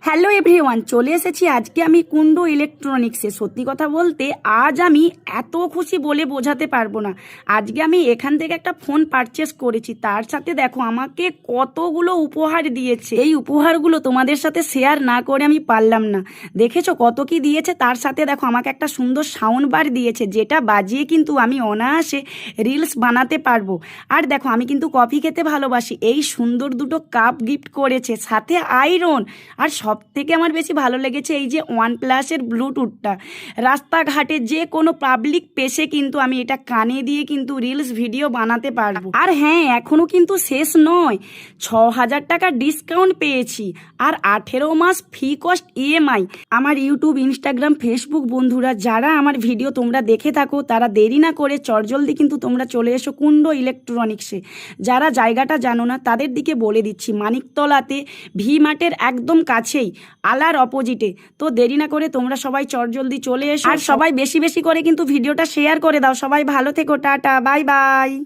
Hello everyone, চলে এসেছি আজকে আমি কুন্ডু ইলেকট্রনিক্সে। সত্যি কথা বলতে আজ আমি এত খুশি বলে বোঝাতে পারবো না। আজকে আমি এখান থেকে একটা ফোন পারচেস করেছি, তার সাথে দেখো আমাকে কতগুলো উপহার দিয়েছে। এই উপহারগুলো তোমাদের সাথে শেয়ার না করে আমি পারলাম না। দেখেছো কত কি দিয়েছে, তার সাথে দেখো আমাকে একটা সুন্দর সাউন্ড বার দিয়েছে, যেটা বাজিয়ে কিন্তু আমি অনায়াসে রিলস বানাতে পারবো। আর দেখো আমি কিন্তু কফি খেতে ভালোবাসি, এই সুন্দর দুটো কাপ গিফট করেছে, সাথে আয়রন। আর সব থেকে আমার বেশি ভালো লেগেছে এই যে OnePlus-এর ব্লুটুথটা। রাস্তাঘাটে যে কোনো পাবলিক প্লেসে কিন্তু আমি এটা কানে দিয়ে কিন্তু রিলস ভিডিও বানাতে পারবো। আর হ্যাঁ, এখনও কিন্তু শেষ নয়, 6,000 টাকা ডিসকাউন্ট পেয়েছি আর 18 মাস ফ্রি কস্ট EMI। আমার ইউটিউব, ইনস্টাগ্রাম, ফেসবুক বন্ধুরা যারা আমার ভিডিও তোমরা দেখে থাকো, তারা দেরি না করে চটজলদি কিন্তু তোমরা চলে এসো কুন্ডু ইলেকট্রনিক্সে। যারা জায়গাটা জানো না তাদের দিকে বলে দিচ্ছি, মানিকতলাতে ভি-মার্টের একদম কাছেই, আলার অপোজিটে। তো দেরি না করে তোমরা সবাই চটজলদি চলে এসো, আর সবাই বেশি বেশি করে কিন্তু ভিডিওটা শেয়ার করে দাও। সবাই ভালো থেকো, টাটা, বাই বাই।